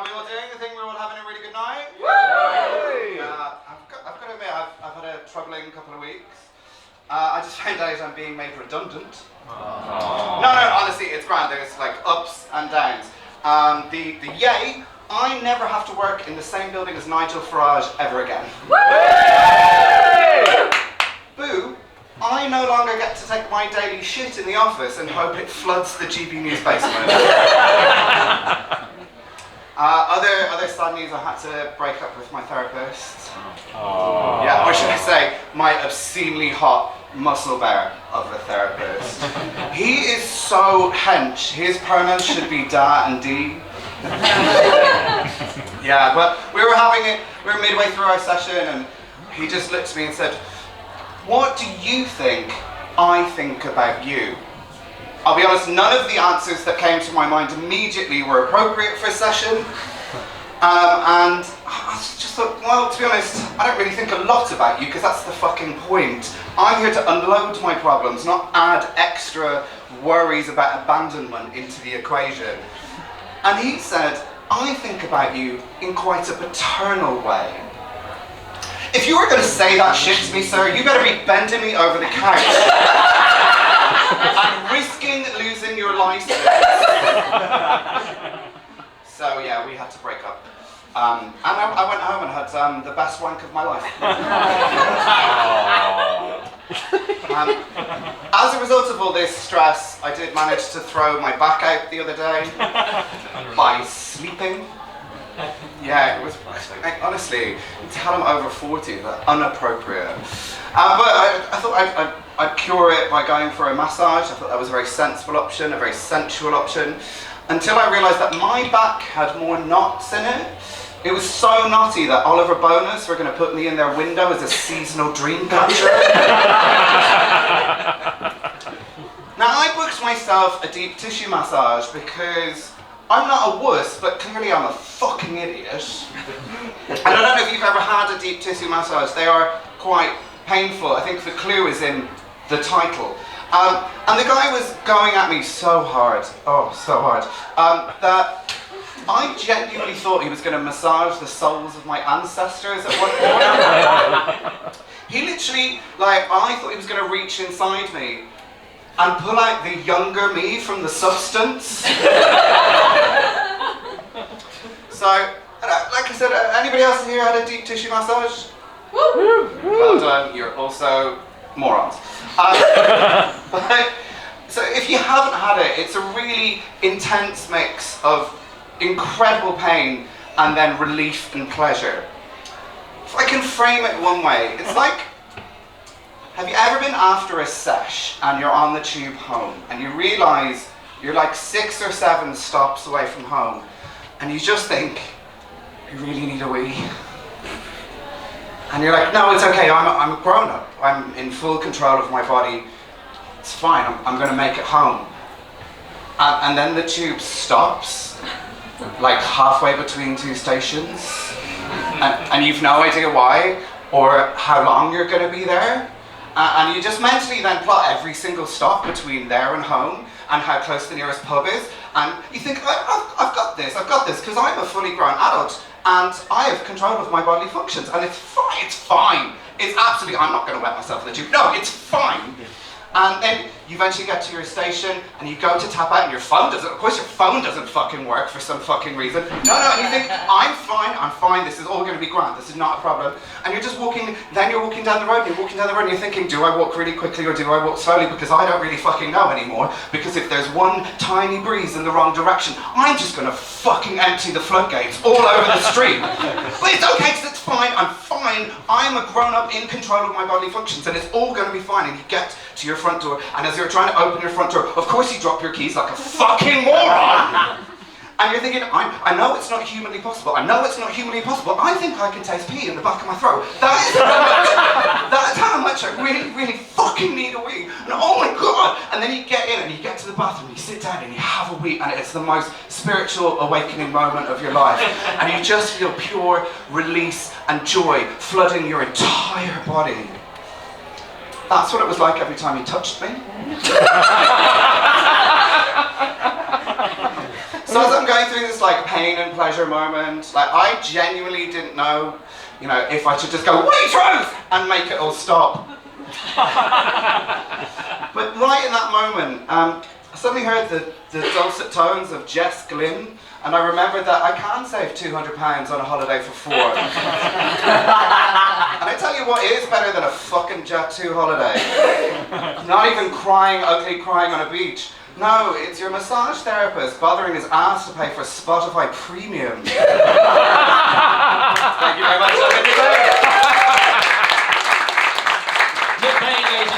How are we all doing? I think we're all having a really good night. Woo! I've got to admit, I've had a troubling couple of weeks. I just found out I'm being made redundant. No, honestly, it's grand. There's like ups and downs. The yay, I never have to work in the same building as Nigel Farage ever again. Boo, I no longer get to take my daily shit in the office and hope it floods the GB News basement. Other sad news, I had to break up with my therapist. Aww. Yeah, or should I say, my obscenely hot muscle bear of a therapist. He is so hench. His pronouns should be da and dee. Yeah, but we were midway through our session and he just looked at me and said, "What do you think I think about you?" I'll be honest, none of the answers that came to my mind immediately were appropriate for a session. And I just thought, well, to be honest, I don't really think a lot about you because that's the fucking point. I'm here to unload my problems, not add extra worries about abandonment into the equation. And he said, "I think about you in quite a paternal way. If you were going to say that shit to me, sir, you better be bending me over the couch and risking losing your license." So yeah, we had to break up. And I went home and had the best wank of my life. As a result of all this stress, I did manage to throw my back out the other day by sleeping. Yeah, it was, honestly, tell I'm over 40, that's inappropriate. But I thought I'd cure it by going for a massage. I thought that was a very sensible option, a very sensual option, until I realised that my back had more knots in it. It was so knotty that Oliver Bonus were going to put me in their window as a seasonal dream catcher. Now, I booked myself a deep tissue massage because I'm not a wuss, but clearly I'm a fucking idiot. And I don't know if you've ever had a deep tissue massage. They are quite painful. I think the clue is in the title. And the guy was going at me so hard, that I genuinely thought he was going to massage the souls of my ancestors at one point. He literally, I thought he was going to reach inside me and pull out the younger me from the substance. So, like I said, anybody else here had a deep tissue massage? Woo! Well done, you're also morons. So if you haven't had it, it's a really intense mix of incredible pain and then relief and pleasure. If I can frame it one way, it's like, have you ever been after a sesh and you're on the tube home and you realise you're like 6 or 7 stops away from home and you just think, you really need a wee? And you're like, no, it's okay, I'm a grown-up. I'm in full control of my body. It's fine, I'm going to make it home. And then the tube stops, like halfway between 2 stations. And you've no idea why or how long you're going to be there. And you just mentally then plot every single stop between there and home and how close the nearest pub is. And you think, I've got this, because I'm a fully grown adult and I have control of my bodily functions. And it's fine. It's absolutely, I'm not going to wet myself in the tube. No, it's fine. And then you eventually get to your station and you go to tap out and your phone doesn't, of course your phone doesn't fucking work for some fucking reason. No, and you think, I'm fine, this is all going to be grand, this is not a problem. And you're just walking, then you're walking down the road and you're thinking, do I walk really quickly or do I walk slowly? Because I don't really fucking know anymore. Because if there's one tiny breeze in the wrong direction, I'm just going to fucking empty the floodgates all over the street. But it's okay because it's fine, I'm fine. I'm a grown-up in control of my bodily functions and it's all going to be fine. And you get to your front door, and as you're trying to open your front door, of course you drop your keys like a fucking moron! And you're thinking, I know it's not humanly possible, I think I can taste pee in the back of my throat. That's how much I really, really fucking need a wee. And oh my god! And then you get in and you get to the bathroom, and you sit down and you have a wee, and it's the most spiritual awakening moment of your life. And you just feel pure release and joy flooding your entire body. That's what it was like every time he touched me. So as I'm going through this pain pain and pleasure moment. Like, I genuinely didn't know, you know, if I should just go, waitress, and make it all stop. But right in that moment, I suddenly heard the dulcet tones of Jess Glynn, and I remembered that I can save £200 on a holiday for 4. And I tell you what is better than a fucking Jet2 holiday. Not even crying, ugly crying on a beach. No, it's your massage therapist bothering his ass to pay for Spotify Premium. Thank you very much. Nick Payne, ladies